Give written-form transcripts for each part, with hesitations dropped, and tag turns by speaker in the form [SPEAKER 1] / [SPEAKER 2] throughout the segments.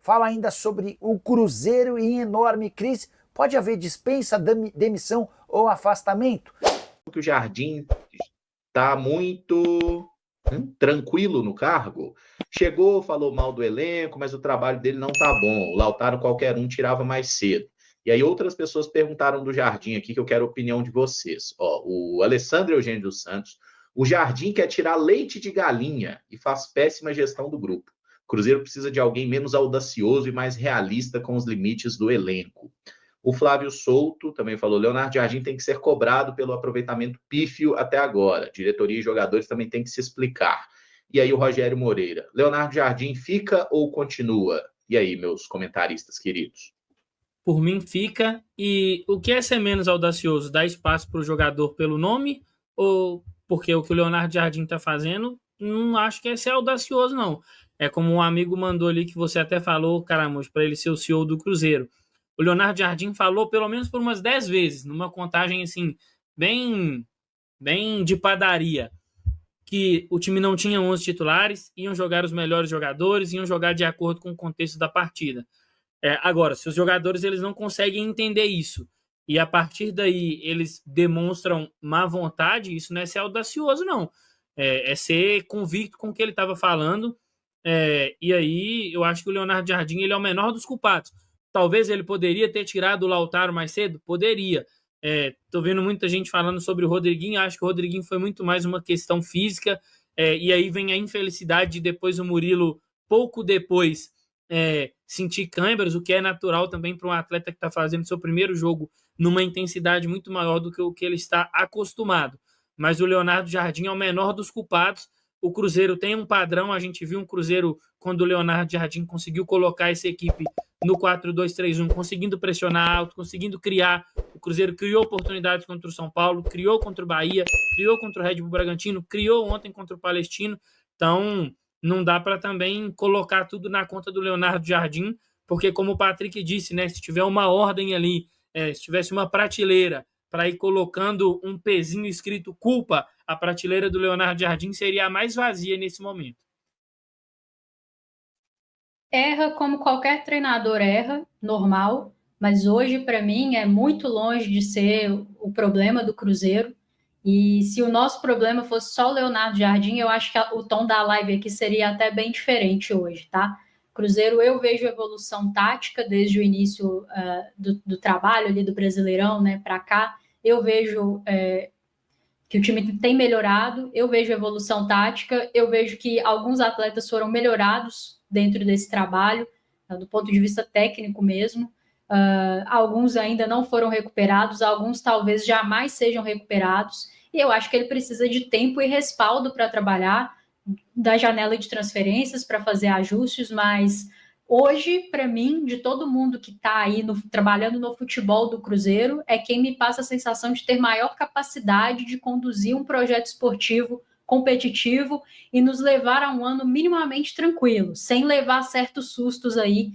[SPEAKER 1] fala ainda sobre o Cruzeiro em enorme crise. Pode haver dispensa, demissão ou afastamento?
[SPEAKER 2] Que o Jardim está muito tranquilo no cargo. Chegou, falou mal do elenco, mas o trabalho dele não tá bom. O Lautaro qualquer um tirava mais cedo. E aí outras pessoas perguntaram do Jardim aqui, que eu quero a opinião de vocês. Ó, o Alessandro Eugênio dos Santos, o Jardim quer tirar leite de galinha e faz péssima gestão do grupo. O Cruzeiro precisa de alguém menos audacioso e mais realista com os limites do elenco. O Flávio Souto também falou: Leonardo Jardim tem que ser cobrado pelo aproveitamento pífio até agora. Diretoria e jogadores também têm que se explicar. E aí o Rogério Moreira: Leonardo Jardim fica ou continua? E aí, meus comentaristas queridos?
[SPEAKER 3] Por mim, fica. E o que é ser menos audacioso? Dar espaço para o jogador pelo nome? Ou porque o que o Leonardo Jardim está fazendo, não acho que é ser audacioso, não. É como um amigo mandou ali, que você até falou, Caramuz, para ele ser o CEO do Cruzeiro. O Leonardo Jardim falou pelo menos por umas 10 vezes, numa contagem assim, bem, bem de padaria, que o time não tinha 11 titulares, iam jogar os melhores jogadores, iam jogar de acordo com o contexto da partida. Agora, se os jogadores eles não conseguem entender isso e a partir daí eles demonstram má vontade, isso não é ser audacioso, não. É ser convicto com o que ele estava falando. E aí eu acho que o Leonardo Jardim ele é o menor dos culpados. Talvez ele poderia ter tirado o Lautaro mais cedo? Poderia. Tô vendo muita gente falando sobre o Rodriguinho. Acho que o Rodriguinho foi muito mais uma questão física. E aí vem a infelicidade de depois o Murilo, pouco depois, sentir câimbras, o que é natural também para um atleta que está fazendo seu primeiro jogo numa intensidade muito maior do que o que ele está acostumado. Mas o Leonardo Jardim é o menor dos culpados. O Cruzeiro tem um padrão, a gente viu um Cruzeiro quando o Leonardo Jardim conseguiu colocar essa equipe no 4-2-3-1, conseguindo pressionar alto, conseguindo criar. O Cruzeiro criou oportunidades contra o São Paulo, criou contra o Bahia, criou contra o Red Bull Bragantino, criou ontem contra o Palestino. Então, não dá para também colocar tudo na conta do Leonardo Jardim, porque como o Patrick disse, né, se tiver uma ordem ali, se tivesse uma prateleira para ir colocando um pezinho escrito culpa, a prateleira do Leonardo Jardim seria a mais vazia nesse momento.
[SPEAKER 4] Erra como qualquer treinador erra, normal, mas hoje, para mim, é muito longe de ser o problema do Cruzeiro. E se o nosso problema fosse só o Leonardo Jardim, eu acho que o tom da live aqui seria até bem diferente hoje, tá? Cruzeiro, eu vejo evolução tática desde o início do trabalho ali do Brasileirão, né, para cá. Eu vejo que o time tem melhorado, eu vejo evolução tática, eu vejo que alguns atletas foram melhorados dentro desse trabalho, do ponto de vista técnico mesmo. Alguns ainda não foram recuperados, alguns talvez jamais sejam recuperados, e eu acho que ele precisa de tempo e respaldo para trabalhar, da janela de transferências para fazer ajustes, mas hoje, para mim, de todo mundo que está aí trabalhando no futebol do Cruzeiro, é quem me passa a sensação de ter maior capacidade de conduzir um projeto esportivo competitivo e nos levar a um ano minimamente tranquilo, sem levar certos sustos aí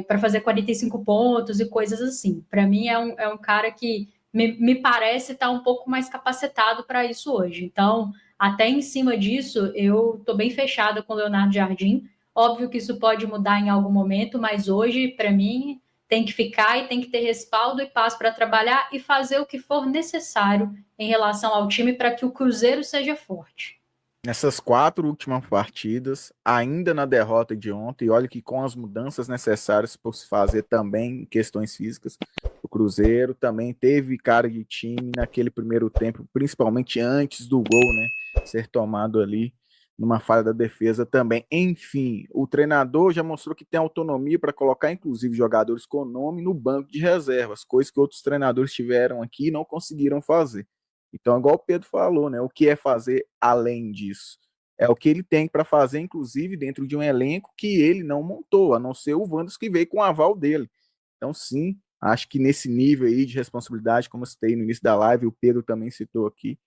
[SPEAKER 4] para fazer 45 pontos e coisas assim. Para mim, é um cara que me parece estar um pouco mais capacitado para isso hoje. Então, até em cima disso, eu estou bem fechada com o Leonardo Jardim. Óbvio que isso pode mudar em algum momento, mas hoje, para mim, tem que ficar e tem que ter respaldo e paz para trabalhar e fazer o que for necessário em relação ao time para que o Cruzeiro seja forte.
[SPEAKER 5] Nessas 4 últimas partidas, ainda na derrota de ontem, olha que com as mudanças necessárias por se fazer também questões físicas, o Cruzeiro também teve cara de time naquele primeiro tempo, principalmente antes do gol, né, ser tomado ali numa falha da defesa também. Enfim, o treinador já mostrou que tem autonomia para colocar, inclusive, jogadores com nome no banco de reservas, coisa que outros treinadores tiveram aqui e não conseguiram fazer. Então, igual o Pedro falou, né? O que é fazer além disso? É o que ele tem para fazer, inclusive, dentro de um elenco que ele não montou, a não ser o Wanderson que veio com o aval dele. Então, sim, acho que nesse nível aí de responsabilidade, como eu citei no início da live, o Pedro também citou aqui,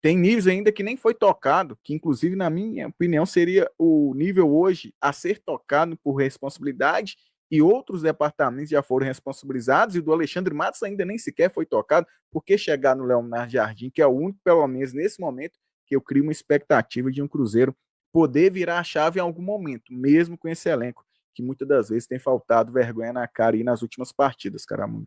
[SPEAKER 5] tem níveis ainda que nem foi tocado, que inclusive, na minha opinião, seria o nível hoje a ser tocado por responsabilidade, e outros departamentos já foram responsabilizados, e o do Alexandre Matos ainda nem sequer foi tocado, porque chegar no Leonardo Jardim, que é o único, pelo menos nesse momento, que eu crio uma expectativa de um Cruzeiro poder virar a chave em algum momento, mesmo com esse elenco que muitas das vezes tem faltado vergonha na cara aí nas últimas partidas, Caramujo.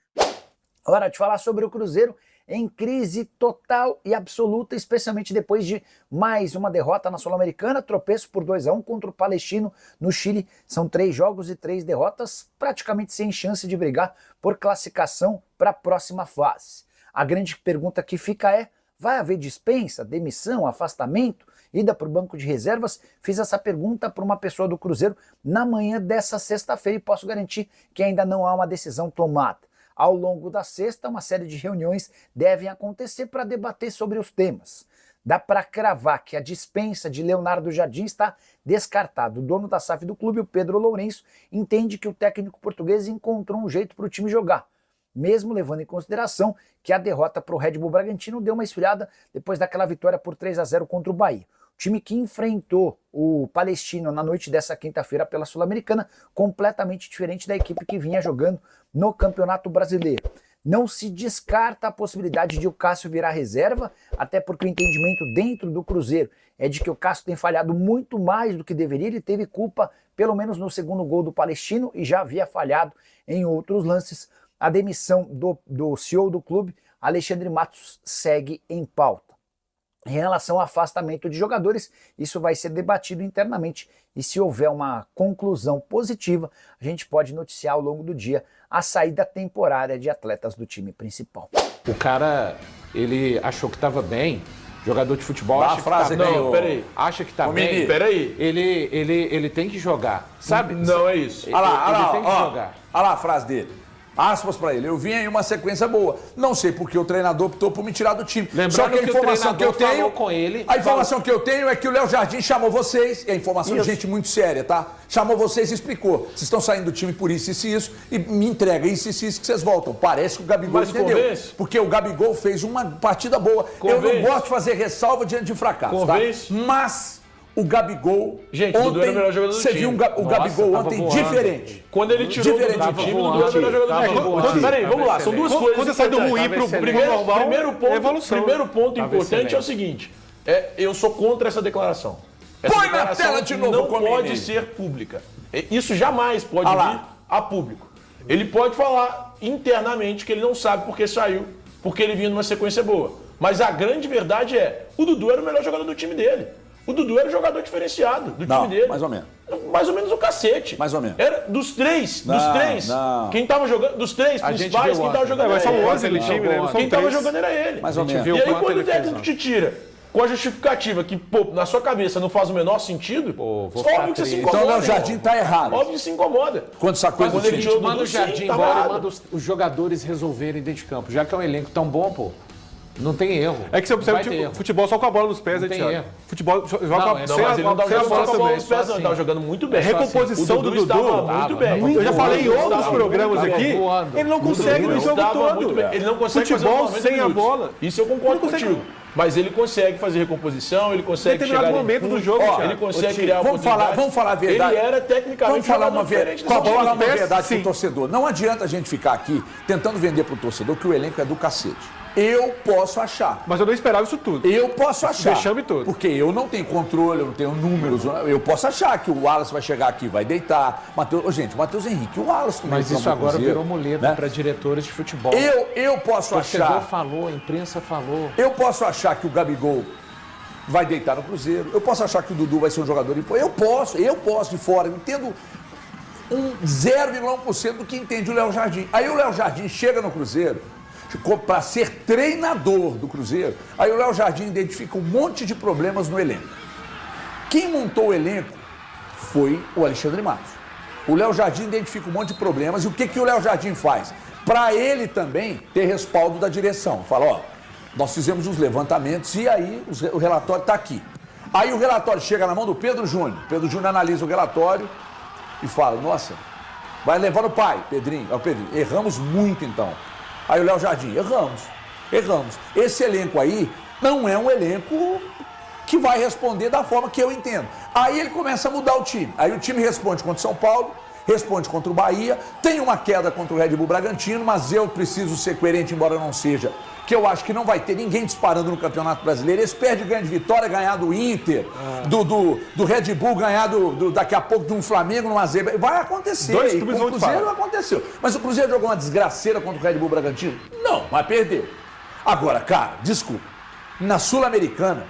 [SPEAKER 1] Hora de falar sobre o Cruzeiro em crise total e absoluta, especialmente depois de mais uma derrota na Sul-Americana, tropeço por 2-1 contra o Palestino no Chile. São 3 jogos e 3 derrotas, praticamente sem chance de brigar por classificação para a próxima fase. A grande pergunta que fica é: vai haver dispensa, demissão, afastamento, ida para o banco de reservas? Fiz essa pergunta para uma pessoa do Cruzeiro na manhã dessa sexta-feira e posso garantir que ainda não há uma decisão tomada. Ao longo da sexta, uma série de reuniões devem acontecer para debater sobre os temas. Dá para cravar que a dispensa de Leonardo Jardim está descartada. O dono da SAF do clube, o Pedro Lourenço, entende que o técnico português encontrou um jeito para o time jogar, mesmo levando em consideração que a derrota para o Red Bull Bragantino deu uma esfriada depois daquela vitória por 3-0 contra o Bahia. O time que enfrentou o Palestino na noite dessa quinta-feira pela Sul-Americana, completamente diferente da equipe que vinha jogando no Campeonato Brasileiro. Não se descarta a possibilidade de o Cássio virar reserva, até porque o entendimento dentro do Cruzeiro é de que o Cássio tem falhado muito mais do que deveria. Ele teve culpa, pelo menos no segundo gol do Palestino, e já havia falhado em outros lances. A demissão do CEO do clube, Alexandre Matos, segue em pauta. Em relação ao afastamento de jogadores, isso vai ser debatido internamente e se houver uma conclusão positiva, a gente pode noticiar ao longo do dia a saída temporária de atletas do time principal.
[SPEAKER 6] O cara, ele achou que estava bem, jogador de futebol,
[SPEAKER 7] Dá
[SPEAKER 6] acha
[SPEAKER 7] a frase
[SPEAKER 6] que tá
[SPEAKER 7] aqui,
[SPEAKER 6] bem,
[SPEAKER 7] peraí.
[SPEAKER 6] acha que tá
[SPEAKER 7] Ô,
[SPEAKER 6] bem,
[SPEAKER 7] Mini,
[SPEAKER 8] Peraí.
[SPEAKER 6] ele tem que jogar, sabe?
[SPEAKER 8] Não é isso.
[SPEAKER 7] Olha lá,
[SPEAKER 6] Ele tem que
[SPEAKER 7] ó,
[SPEAKER 6] jogar.
[SPEAKER 7] olha lá a frase dele. Aspas pra ele. Eu vim aí uma sequência boa. Não sei porque o treinador optou por me tirar do time.
[SPEAKER 6] Lembrando
[SPEAKER 7] Só que a
[SPEAKER 6] que o
[SPEAKER 7] informação que eu
[SPEAKER 6] treinador
[SPEAKER 7] tenho.
[SPEAKER 6] falou com ele,
[SPEAKER 7] A informação que eu tenho é que o Léo Jardim chamou vocês. E a informação de gente muito séria, tá? Chamou vocês e explicou. Vocês estão saindo do time por isso e isso. E me entrega isso e isso que vocês voltam. Parece que o Gabigol
[SPEAKER 8] Mas
[SPEAKER 7] entendeu.
[SPEAKER 8] convence?
[SPEAKER 7] Porque o Gabigol fez uma partida boa. Eu não
[SPEAKER 8] Convence?
[SPEAKER 7] gosto de fazer ressalva diante de fracasso,
[SPEAKER 8] Convence?
[SPEAKER 7] tá? Mas o Gabigol.
[SPEAKER 8] Gente, o Dudu era o melhor jogador do
[SPEAKER 7] Você
[SPEAKER 8] time.
[SPEAKER 7] viu o
[SPEAKER 6] Nossa,
[SPEAKER 7] Gabigol
[SPEAKER 6] tava
[SPEAKER 7] ontem
[SPEAKER 6] voando,
[SPEAKER 7] diferente.
[SPEAKER 8] Quando ele tirou
[SPEAKER 7] Diferente.
[SPEAKER 8] do time, o
[SPEAKER 6] Tava
[SPEAKER 8] Dudu era o melhor jogador
[SPEAKER 6] voando,
[SPEAKER 8] do time.
[SPEAKER 6] tava voando.
[SPEAKER 8] Peraí, vamos lá, são duas coisas.
[SPEAKER 9] Quando você sai do
[SPEAKER 8] importantes.
[SPEAKER 9] ruim pro
[SPEAKER 6] excelente.
[SPEAKER 9] normal, é evolução.
[SPEAKER 8] Primeiro ponto importante
[SPEAKER 6] excelente.
[SPEAKER 8] é o seguinte: eu sou contra essa declaração. Essa
[SPEAKER 7] Põe na
[SPEAKER 8] declaração
[SPEAKER 7] tela de novo,
[SPEAKER 8] não
[SPEAKER 7] Comini.
[SPEAKER 8] pode ser pública. Isso jamais pode
[SPEAKER 7] Ah lá.
[SPEAKER 8] vir a público. Ele pode falar internamente que ele não sabe porque saiu, porque ele vinha numa sequência boa. Mas a grande verdade é, o Dudu era o melhor jogador do time dele. O Dudu era o jogador diferenciado do
[SPEAKER 7] Não,
[SPEAKER 8] time dele.
[SPEAKER 7] mais ou menos.
[SPEAKER 8] Mais ou menos o cacete.
[SPEAKER 7] Mais ou menos.
[SPEAKER 8] Era dos três,
[SPEAKER 7] Não.
[SPEAKER 8] quem tava jogando, dos três
[SPEAKER 6] A gente
[SPEAKER 8] principais,
[SPEAKER 6] viu
[SPEAKER 8] quem tava
[SPEAKER 6] ontem.
[SPEAKER 8] jogando
[SPEAKER 9] Mas
[SPEAKER 8] era
[SPEAKER 9] são
[SPEAKER 8] ele.
[SPEAKER 9] 11 no time, né? Não são
[SPEAKER 8] Quem tava
[SPEAKER 9] 3.
[SPEAKER 8] jogando era ele.
[SPEAKER 7] Mais ou menos.
[SPEAKER 6] viu
[SPEAKER 8] E aí
[SPEAKER 6] quanto
[SPEAKER 8] quando
[SPEAKER 6] ele
[SPEAKER 8] o
[SPEAKER 6] fez
[SPEAKER 8] técnico
[SPEAKER 6] ontem.
[SPEAKER 8] te tira com a justificativa que, pô, na sua cabeça não faz o menor sentido,
[SPEAKER 6] Pô, vou ficar
[SPEAKER 8] óbvio que você se
[SPEAKER 6] triste.
[SPEAKER 8] incomoda.
[SPEAKER 7] Então o Léo Jardim
[SPEAKER 8] irmão.
[SPEAKER 7] tá errado.
[SPEAKER 8] Óbvio que se incomoda.
[SPEAKER 7] Quando sacou
[SPEAKER 8] Mas
[SPEAKER 7] do
[SPEAKER 8] quando ele
[SPEAKER 7] time.
[SPEAKER 8] tirou o
[SPEAKER 6] Manda
[SPEAKER 8] Dudu,
[SPEAKER 6] o Jardim
[SPEAKER 8] sim, tava
[SPEAKER 6] embora e
[SPEAKER 8] errado.
[SPEAKER 6] manda os jogadores resolverem dentro de campo. Já que é um elenco tão bom, pô, não tem erro.
[SPEAKER 9] É que você observa
[SPEAKER 6] Vai ter erro.
[SPEAKER 9] futebol só com a bola nos pés,
[SPEAKER 6] Não
[SPEAKER 9] né,
[SPEAKER 6] tem
[SPEAKER 9] Thiago?
[SPEAKER 6] erro.
[SPEAKER 9] Futebol joga
[SPEAKER 6] Não,
[SPEAKER 9] sem
[SPEAKER 6] é-
[SPEAKER 8] Não,
[SPEAKER 9] a
[SPEAKER 8] mas ele não
[SPEAKER 9] bola
[SPEAKER 8] tava
[SPEAKER 9] sem a
[SPEAKER 8] jogando
[SPEAKER 9] bola
[SPEAKER 8] só com a bola
[SPEAKER 9] também.
[SPEAKER 8] nos pés, não. Ele tava jogando muito bem.
[SPEAKER 9] A recomposição
[SPEAKER 8] O
[SPEAKER 9] do Dudu,
[SPEAKER 8] estava muito bem.
[SPEAKER 9] eu já falei em
[SPEAKER 8] Dudu
[SPEAKER 9] outros
[SPEAKER 8] estava
[SPEAKER 9] programas
[SPEAKER 8] muito
[SPEAKER 9] aqui,
[SPEAKER 8] bem.
[SPEAKER 6] voando.
[SPEAKER 9] ele não consegue no jogo
[SPEAKER 8] Estava muito
[SPEAKER 9] todo.
[SPEAKER 8] bem. Ele não consegue
[SPEAKER 9] Futebol
[SPEAKER 8] fazer os 90
[SPEAKER 9] sem a
[SPEAKER 8] minutos.
[SPEAKER 9] bola.
[SPEAKER 8] Isso eu concordo
[SPEAKER 9] Ele consegue-
[SPEAKER 8] contigo. Mas ele consegue fazer recomposição, ele consegue
[SPEAKER 9] Determinado
[SPEAKER 8] chegar em
[SPEAKER 9] momento
[SPEAKER 8] fundo,
[SPEAKER 9] do jogo,
[SPEAKER 8] ó,
[SPEAKER 9] Thiago.
[SPEAKER 8] ele consegue
[SPEAKER 7] Ô, Tio,
[SPEAKER 8] criar
[SPEAKER 7] vamos falar a verdade.
[SPEAKER 8] Ele era tecnicamente
[SPEAKER 7] Vamos falar
[SPEAKER 8] jogador
[SPEAKER 7] uma
[SPEAKER 8] diferente
[SPEAKER 7] verdade.
[SPEAKER 8] desse
[SPEAKER 7] Vamos falar
[SPEAKER 8] time.
[SPEAKER 7] uma verdade
[SPEAKER 9] sim.
[SPEAKER 7] pro torcedor. Não adianta a gente ficar aqui tentando vender pro torcedor que o elenco é do cacete. Eu posso achar.
[SPEAKER 9] Mas eu não esperava isso tudo.
[SPEAKER 7] Eu posso achar.
[SPEAKER 9] vexame todo.
[SPEAKER 7] Porque eu não tenho controle, eu não tenho números. Eu posso achar que o Wallace vai chegar aqui, vai deitar. Gente, o Matheus Henrique, o Wallace também.
[SPEAKER 6] Mas isso agora virou muleta
[SPEAKER 7] né?
[SPEAKER 6] para diretores de futebol.
[SPEAKER 7] Eu posso
[SPEAKER 6] O torcedor
[SPEAKER 7] achar.
[SPEAKER 6] falou, a imprensa falou.
[SPEAKER 7] Eu posso achar que o Gabigol vai deitar no Cruzeiro. Eu posso achar que o Dudu vai ser um jogador importante. Eu posso de fora. Eu entendo 0,1% do que entende o Léo Jardim. Aí o Léo Jardim chega no Cruzeiro para ser treinador do Cruzeiro. Aí o Léo Jardim identifica um monte de problemas no elenco. Quem montou o elenco foi o Alexandre Matos. O Léo Jardim identifica um monte de problemas. E o que o Léo Jardim faz? Para ele também ter respaldo da direção. Fala, ó, nós fizemos uns levantamentos e aí o relatório está aqui. Aí o relatório chega na mão do Pedro Júnior. Pedro Júnior analisa o relatório e fala, nossa, vai levar o pai, Pedrinho. Ó, Pedrinho, erramos muito então. Aí o Léo Jardim, erramos. Esse elenco aí não é um elenco que vai responder da forma que eu entendo. Aí ele começa a mudar o time. Aí o time responde contra o São Paulo, responde contra o Bahia, tem uma queda contra o Red Bull Bragantino, mas eu preciso ser coerente, embora não seja, que eu acho que não vai ter ninguém disparando no Campeonato Brasileiro. Eles perdem ganho de Vitória, ganhar do Inter, do Red Bull, ganhar daqui a pouco de um Flamengo, numa zebra. Vai acontecer.
[SPEAKER 9] Dois
[SPEAKER 7] E
[SPEAKER 9] clubes
[SPEAKER 7] com o
[SPEAKER 9] vão disparar.
[SPEAKER 7] Cruzeiro aconteceu. Mas o Cruzeiro jogou uma desgraceira contra o Red Bull Bragantino? Não, mas perdeu. Agora, cara, desculpa. Na Sul-Americana,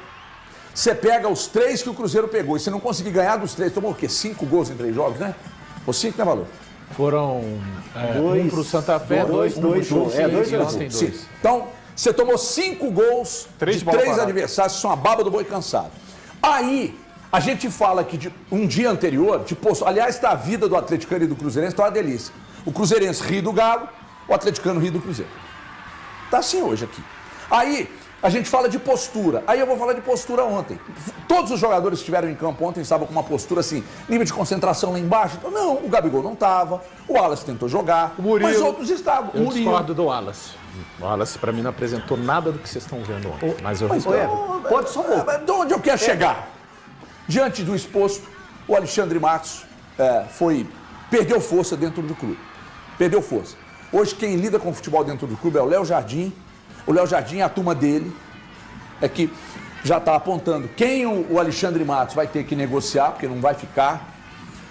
[SPEAKER 7] você pega os 3 que o Cruzeiro pegou e você não conseguir ganhar dos 3, tomou o quê? 5 gols em 3 jogos, né? Ou 5, né, Valor?
[SPEAKER 6] Foram um pro Santa Fé, dois pro
[SPEAKER 10] dois,
[SPEAKER 6] Juventude
[SPEAKER 10] dois,
[SPEAKER 6] e
[SPEAKER 10] dois.
[SPEAKER 6] ontem
[SPEAKER 7] Sim.
[SPEAKER 6] 2.
[SPEAKER 7] Então, você tomou 5 gols
[SPEAKER 9] Três
[SPEAKER 7] de
[SPEAKER 9] de bola
[SPEAKER 7] 3
[SPEAKER 9] parada.
[SPEAKER 7] adversários, que são a baba do boi cansado. Aí, a gente fala que de um dia anterior, aliás, a vida do atleticano e do cruzeirense tá uma delícia. O cruzeirense ri do Galo, o atleticano ri do Cruzeiro. Tá assim hoje aqui. Aí, a gente fala de postura. Aí eu vou falar de postura ontem. Todos os jogadores que estiveram em campo ontem estavam com uma postura assim, nível de concentração lá embaixo. Então, não, o Gabigol não estava, o Wallace tentou jogar, mas outros estavam.
[SPEAKER 6] Eu discordo do Wallace. O Wallace, pra mim, não apresentou nada do que vocês estão vendo ontem. Mas eu
[SPEAKER 10] Ô,
[SPEAKER 6] respeito.
[SPEAKER 10] Everton, pode só voltar.
[SPEAKER 7] De onde eu quero chegar? Diante do exposto, o Alexandre Matos perdeu força dentro do clube. Perdeu força. Hoje quem lida com o futebol dentro do clube é o Léo Jardim. O Léo Jardim, a turma dele, é que já está apontando quem o Alexandre Matos vai ter que negociar, porque não vai ficar,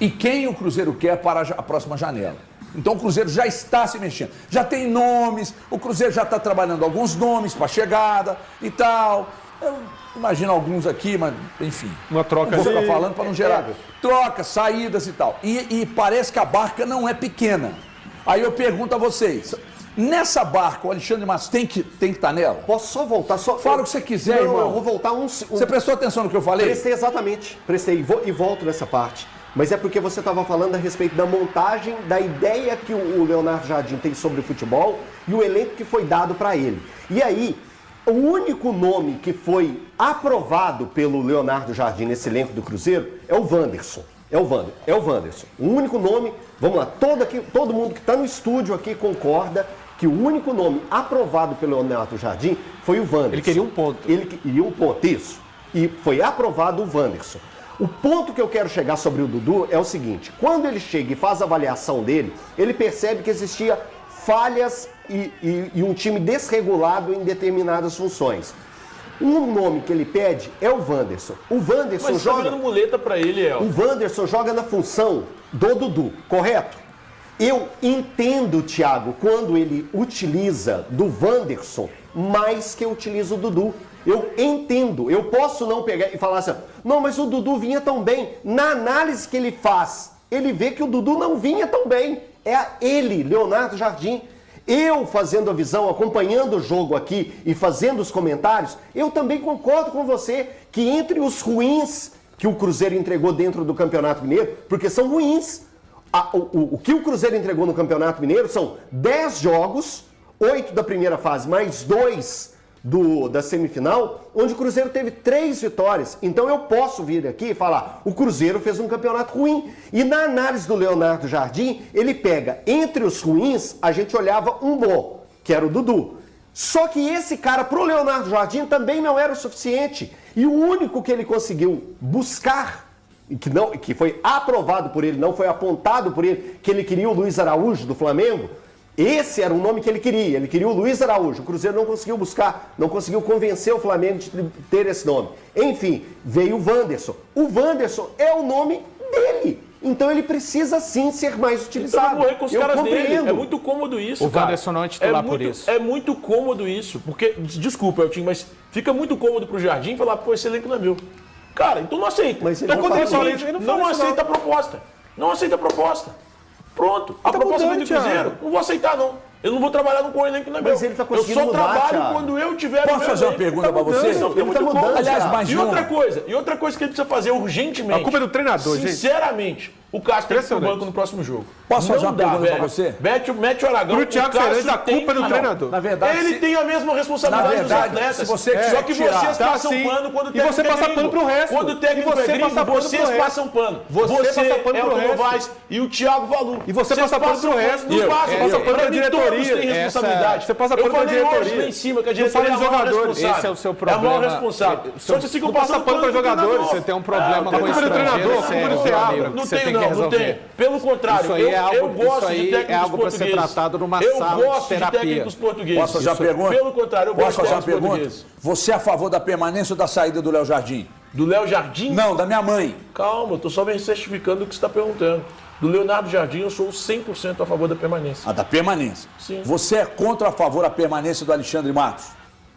[SPEAKER 7] e quem o Cruzeiro quer para a próxima janela. Então o Cruzeiro já está se mexendo. Já tem nomes, o Cruzeiro já está trabalhando alguns nomes para a chegada e tal. Eu imagino alguns aqui, mas enfim.
[SPEAKER 9] Uma troca
[SPEAKER 7] Não vou ficar
[SPEAKER 9] de-
[SPEAKER 7] falando para não gerar trocas, saídas e tal. E parece que a barca não é pequena. Aí eu pergunto a vocês, nessa barca o Alexandre Matos tem que estar nela?
[SPEAKER 10] Posso só voltar?
[SPEAKER 7] Fala o que você quiser,
[SPEAKER 10] não,
[SPEAKER 7] irmão.
[SPEAKER 10] Eu vou voltar
[SPEAKER 7] Você prestou atenção no que eu falei?
[SPEAKER 10] Prestei exatamente. Prestei e volto nessa parte. Mas é porque você estava falando a respeito da montagem, da ideia que o Leonardo Jardim tem sobre o futebol e o elenco que foi dado para ele. E aí, o único nome que foi aprovado pelo Leonardo Jardim nesse elenco do Cruzeiro é o Wanderson. É o Wanderson. O único nome, vamos lá, todo mundo que está no estúdio aqui concorda que o único nome aprovado pelo Leonardo Jardim foi o Wanderson.
[SPEAKER 6] Ele queria um ponto.
[SPEAKER 10] Ele queria um ponto, isso. E foi aprovado o Wanderson. O ponto que eu quero chegar sobre o Dudu é o seguinte: quando ele chega e faz a avaliação dele, ele percebe que existia falhas e um time desregulado em determinadas funções. Um nome que ele pede é o Wanderson. O Wanderson
[SPEAKER 8] Mas você tá
[SPEAKER 10] joga.
[SPEAKER 8] dando muleta pra ele, El.
[SPEAKER 10] O Wanderson joga na função do Dudu, correto? Eu entendo, Thiago, quando ele utiliza do Wanderson mais que utiliza o Dudu. Eu entendo, eu posso não pegar e falar assim, não, mas o Dudu vinha tão bem. Na análise que ele faz, ele vê que o Dudu não vinha tão bem. É ele, Leonardo Jardim. Eu fazendo a visão, acompanhando o jogo aqui e fazendo os comentários, eu também concordo com você que entre os ruins que o Cruzeiro entregou dentro do Campeonato Mineiro, porque são ruins, o que o Cruzeiro entregou no Campeonato Mineiro são 10 jogos, 8 da primeira fase, mais 2 da semifinal, onde o Cruzeiro teve 3 vitórias. Então eu posso vir aqui e falar, o Cruzeiro fez um campeonato ruim. E na análise do Leonardo Jardim, ele pega, entre os ruins, a gente olhava um bom, que era o Dudu. Só que esse cara, pro Leonardo Jardim, também não era o suficiente. E o único que ele conseguiu buscar, que foi aprovado por ele, não foi apontado por ele, que ele queria o Luiz Araújo do Flamengo, esse era o nome que ele queria o Luiz Araújo. O Cruzeiro não conseguiu buscar, não conseguiu convencer o Flamengo de ter esse nome. Enfim, veio o Wanderson. O Wanderson é o nome dele. Então ele precisa sim ser mais utilizado.
[SPEAKER 8] Então morrer com os
[SPEAKER 10] eu
[SPEAKER 8] caras dele.
[SPEAKER 10] compreendo.
[SPEAKER 8] É muito cômodo isso,
[SPEAKER 6] O
[SPEAKER 8] cara.
[SPEAKER 6] Wanderson não é titular por
[SPEAKER 8] muito,
[SPEAKER 6] isso.
[SPEAKER 8] É muito cômodo isso. Porque, desculpa, Eltinho, mas fica muito cômodo pro Jardim falar, pô, esse elenco não é meu. Cara, então não aceita.
[SPEAKER 10] Mas ele
[SPEAKER 8] Então
[SPEAKER 10] não
[SPEAKER 8] acontece o
[SPEAKER 10] fala
[SPEAKER 8] seguinte,
[SPEAKER 9] isso, ele não
[SPEAKER 8] não
[SPEAKER 9] fala isso,
[SPEAKER 8] aceita a proposta. Não aceita a proposta. Pronto. A proposta vem do
[SPEAKER 9] mudando,
[SPEAKER 8] Cruzeiro.
[SPEAKER 9] Thiago.
[SPEAKER 8] Não vou aceitar, não. Eu não vou trabalhar com um elenco que não é
[SPEAKER 10] Mas
[SPEAKER 8] meu.
[SPEAKER 10] ele tá
[SPEAKER 8] Eu
[SPEAKER 10] conseguindo
[SPEAKER 8] só
[SPEAKER 10] mudar,
[SPEAKER 8] trabalho
[SPEAKER 10] Thiago.
[SPEAKER 8] quando eu tiver
[SPEAKER 7] Posso
[SPEAKER 8] o meu
[SPEAKER 7] fazer uma
[SPEAKER 8] elenco.
[SPEAKER 7] pergunta pra você?
[SPEAKER 8] Não,
[SPEAKER 10] Ele tá mudando,
[SPEAKER 7] Aliás,
[SPEAKER 10] Thiago.
[SPEAKER 7] mais
[SPEAKER 8] E
[SPEAKER 7] uma.
[SPEAKER 8] outra coisa que ele precisa fazer urgentemente.
[SPEAKER 9] A culpa é do treinador, gente.
[SPEAKER 8] Sinceramente, o Cássio tem que ir pro
[SPEAKER 9] Impressionante.
[SPEAKER 8] banco no próximo jogo.
[SPEAKER 7] Posso fazer
[SPEAKER 8] Não
[SPEAKER 7] uma
[SPEAKER 8] dá,
[SPEAKER 7] pergunta
[SPEAKER 8] velho.
[SPEAKER 7] pra você?
[SPEAKER 8] Mete o Aragão.
[SPEAKER 9] Pro Thiago
[SPEAKER 8] o Cássio
[SPEAKER 9] Fernandes, a
[SPEAKER 8] tem
[SPEAKER 9] culpa é do
[SPEAKER 8] que-
[SPEAKER 9] treinador.
[SPEAKER 7] Na verdade,
[SPEAKER 8] Ele tem a mesma responsabilidade
[SPEAKER 7] Na verdade,
[SPEAKER 8] dos atletas.
[SPEAKER 7] se você
[SPEAKER 8] Só que
[SPEAKER 7] tirar-
[SPEAKER 8] vocês
[SPEAKER 9] Tá,
[SPEAKER 8] passam
[SPEAKER 9] sim.
[SPEAKER 8] pano quando o
[SPEAKER 9] E
[SPEAKER 8] técnico
[SPEAKER 9] você
[SPEAKER 8] é
[SPEAKER 9] passa
[SPEAKER 8] gringo.
[SPEAKER 9] pano pro resto.
[SPEAKER 8] Quando o técnico
[SPEAKER 9] E você
[SPEAKER 8] é gringo,
[SPEAKER 9] passa pano
[SPEAKER 8] vocês
[SPEAKER 9] pro resto.
[SPEAKER 8] passam pano.
[SPEAKER 9] Você passa pano
[SPEAKER 8] é
[SPEAKER 9] pro
[SPEAKER 8] o
[SPEAKER 9] resto.
[SPEAKER 8] Novaes e o Thiago Valu.
[SPEAKER 9] E você
[SPEAKER 8] Vocês
[SPEAKER 9] passa pano
[SPEAKER 8] passam
[SPEAKER 9] pro resto.
[SPEAKER 8] Não
[SPEAKER 9] Eu.
[SPEAKER 8] passa,
[SPEAKER 9] É,
[SPEAKER 8] passa
[SPEAKER 9] eu.
[SPEAKER 8] pano pra
[SPEAKER 9] diretoria.
[SPEAKER 8] Todos têm responsabilidade.
[SPEAKER 9] Você passa
[SPEAKER 8] Eu
[SPEAKER 9] pano pra
[SPEAKER 8] falei hoje
[SPEAKER 9] diretoria.
[SPEAKER 8] lá em cima que a
[SPEAKER 9] Não
[SPEAKER 8] diretoria
[SPEAKER 9] fala
[SPEAKER 8] é
[SPEAKER 9] de
[SPEAKER 8] a maior
[SPEAKER 9] jogadores.
[SPEAKER 8] responsável.
[SPEAKER 5] Esse é o seu
[SPEAKER 8] É a maior
[SPEAKER 5] problema.
[SPEAKER 8] responsável. Só que vocês ficam
[SPEAKER 9] Não passa
[SPEAKER 8] passando
[SPEAKER 9] pano pra
[SPEAKER 8] pro
[SPEAKER 9] jogadores.
[SPEAKER 8] treinador.
[SPEAKER 5] Você tem um problema
[SPEAKER 8] tem
[SPEAKER 5] com o
[SPEAKER 8] culpa do
[SPEAKER 5] estrangeiro,
[SPEAKER 9] treinador,
[SPEAKER 5] sério,
[SPEAKER 9] culpa do
[SPEAKER 5] meu
[SPEAKER 9] Seabra.
[SPEAKER 5] amigo,
[SPEAKER 8] Não
[SPEAKER 5] que você
[SPEAKER 8] tem,
[SPEAKER 5] tem que
[SPEAKER 8] não
[SPEAKER 5] resolver.
[SPEAKER 8] tem. Pelo contrário,
[SPEAKER 5] Isso aí
[SPEAKER 8] eu
[SPEAKER 5] é algo-
[SPEAKER 8] gosto
[SPEAKER 5] isso aí
[SPEAKER 8] de técnicos
[SPEAKER 5] é algo pra ser
[SPEAKER 8] portugueses.
[SPEAKER 5] tratado numa
[SPEAKER 8] eu
[SPEAKER 5] sala de
[SPEAKER 8] gosto de
[SPEAKER 5] terapia.
[SPEAKER 8] técnicos portugueses.
[SPEAKER 7] Posso fazer uma pergunta?
[SPEAKER 8] Pelo contrário, eu
[SPEAKER 7] Posso
[SPEAKER 8] gosto de
[SPEAKER 7] fazer uma
[SPEAKER 8] técnicos
[SPEAKER 7] pergunta?
[SPEAKER 8] portugueses.
[SPEAKER 7] Você é a favor da permanência ou da saída do Léo Jardim?
[SPEAKER 8] Do Léo Jardim?
[SPEAKER 7] Não, da minha mãe.
[SPEAKER 8] Calma, eu tô só me certificando do que você está perguntando. Do Leonardo Jardim, eu sou 100% a favor da permanência.
[SPEAKER 7] A da permanência.
[SPEAKER 8] Sim.
[SPEAKER 7] Você é contra ou a favor da permanência do Alexandre Matos?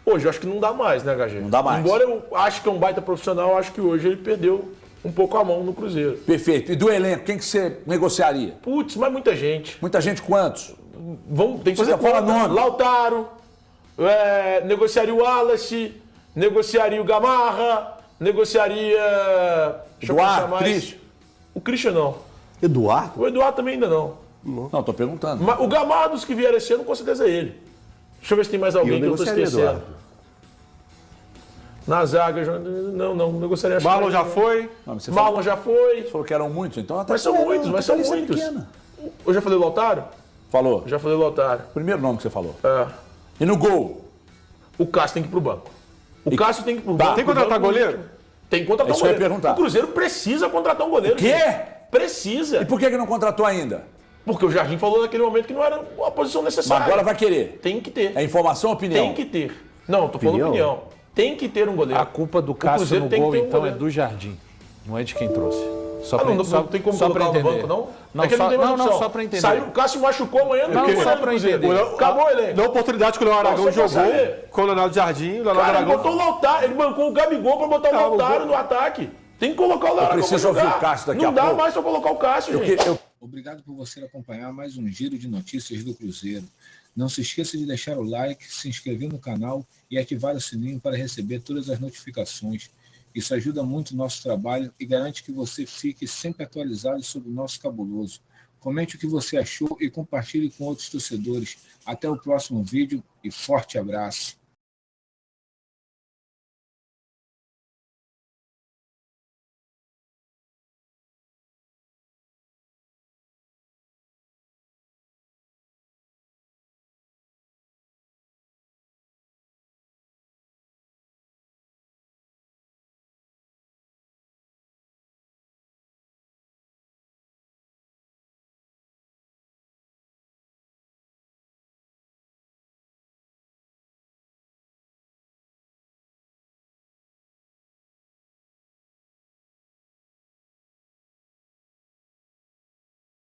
[SPEAKER 8] Hoje eu acho que não dá mais, né, HG?
[SPEAKER 7] Não dá mais.
[SPEAKER 8] Embora eu acho que é um baita profissional, eu acho que hoje ele perdeu um pouco a mão no Cruzeiro.
[SPEAKER 7] Perfeito. E do elenco, quem que você negociaria?
[SPEAKER 8] Putz, mas muita gente.
[SPEAKER 7] Muita gente, quantos?
[SPEAKER 8] Tem que
[SPEAKER 7] Você
[SPEAKER 8] fazer
[SPEAKER 7] fala
[SPEAKER 8] conta.
[SPEAKER 7] nome.
[SPEAKER 8] Lautaro, negociaria o Wallace, negociaria o Gamarra, negociaria... Deixa eu pensar
[SPEAKER 7] Eduardo,
[SPEAKER 8] mais.
[SPEAKER 7] Christian.
[SPEAKER 8] O Christian não.
[SPEAKER 10] Eduardo?
[SPEAKER 8] O Eduardo também ainda não.
[SPEAKER 7] Não, tô perguntando.
[SPEAKER 8] Mas o Gamarra dos que vieram esse ano, com certeza é ele. Deixa eu ver se tem mais alguém que eu tô
[SPEAKER 10] negociaria
[SPEAKER 8] esquecendo.
[SPEAKER 10] Eduardo.
[SPEAKER 8] Na zaga, não negociaria. acho
[SPEAKER 9] Marlon
[SPEAKER 8] que
[SPEAKER 9] já
[SPEAKER 8] não.
[SPEAKER 9] foi.
[SPEAKER 7] Não, mas você
[SPEAKER 8] Marlon já foi.
[SPEAKER 7] falou que eram muitos, então até
[SPEAKER 8] Mas são
[SPEAKER 7] pequena,
[SPEAKER 8] muitos,
[SPEAKER 7] não,
[SPEAKER 8] mas são
[SPEAKER 7] diferença
[SPEAKER 8] muitos.
[SPEAKER 7] pequena.
[SPEAKER 8] Eu já falei o Lautaro?
[SPEAKER 7] Falou.
[SPEAKER 8] Já falei o Lautaro.
[SPEAKER 7] Primeiro nome que você falou.
[SPEAKER 8] É.
[SPEAKER 7] E no gol?
[SPEAKER 8] O Cássio tem que ir pro banco. O Cássio tem que ir pro banco.
[SPEAKER 9] Tem que contratar
[SPEAKER 8] O banco-
[SPEAKER 9] goleiro?
[SPEAKER 8] Tem que contratar um
[SPEAKER 7] Isso eu ia
[SPEAKER 8] goleiro.
[SPEAKER 7] perguntar.
[SPEAKER 8] O Cruzeiro precisa contratar um goleiro.
[SPEAKER 7] O quê?
[SPEAKER 8] gente. Precisa.
[SPEAKER 7] E por que não contratou ainda?
[SPEAKER 8] Porque o Jardim falou naquele momento que não era a posição
[SPEAKER 7] Mas
[SPEAKER 8] necessária.
[SPEAKER 7] agora vai querer.
[SPEAKER 8] Tem que ter.
[SPEAKER 7] É informação ou opinião?
[SPEAKER 8] Tem que ter. Não, tô falando opinião. Tem que ter um goleiro.
[SPEAKER 5] A culpa do Cássio
[SPEAKER 8] Cruzeiro
[SPEAKER 5] no
[SPEAKER 8] tem que
[SPEAKER 5] gol,
[SPEAKER 8] ter um
[SPEAKER 5] então, é
[SPEAKER 8] goleiro.
[SPEAKER 5] do Jardim. Não é de quem trouxe. Só
[SPEAKER 8] Ah,
[SPEAKER 5] pra,
[SPEAKER 8] não,
[SPEAKER 5] só,
[SPEAKER 8] não tem como
[SPEAKER 5] só
[SPEAKER 8] colocar
[SPEAKER 5] pra
[SPEAKER 8] no
[SPEAKER 5] entender.
[SPEAKER 8] banco, não?
[SPEAKER 5] Não,
[SPEAKER 8] É que ele
[SPEAKER 5] só,
[SPEAKER 8] não tem mais
[SPEAKER 5] não,
[SPEAKER 8] opção.
[SPEAKER 5] só pra entender.
[SPEAKER 8] Saiu, o Cássio machucou amanhã, não tem
[SPEAKER 9] Por quê?
[SPEAKER 8] goleiro no Cruzeiro.
[SPEAKER 9] O Léo-
[SPEAKER 8] Acabou ele.
[SPEAKER 9] Na oportunidade que o Léo Aragão
[SPEAKER 8] Não, só pra
[SPEAKER 9] jogou
[SPEAKER 8] saber.
[SPEAKER 9] com o Leonardo Jardim, o Leonardo
[SPEAKER 8] Cara, ele
[SPEAKER 9] Aragão.
[SPEAKER 8] botou o Lautaro, ele bancou o Gabigol pra botar o
[SPEAKER 9] Calma,
[SPEAKER 8] Lautaro no ataque. Tem que colocar o Léo Aragão pra
[SPEAKER 7] preciso ouvir
[SPEAKER 8] jogar.
[SPEAKER 7] o Cássio daqui
[SPEAKER 8] não
[SPEAKER 7] a
[SPEAKER 8] dá
[SPEAKER 7] pouco.
[SPEAKER 8] mais pra colocar o Cássio, gente.
[SPEAKER 11] Obrigado por você acompanhar mais um giro de notícias do Cruzeiro. Não se esqueça de deixar o like, se inscrever no canal e ativar o sininho para receber todas as notificações. Isso ajuda muito o nosso trabalho e garante que você fique sempre atualizado sobre o nosso cabuloso. Comente o que você achou e compartilhe com outros torcedores. Até o próximo vídeo e forte abraço.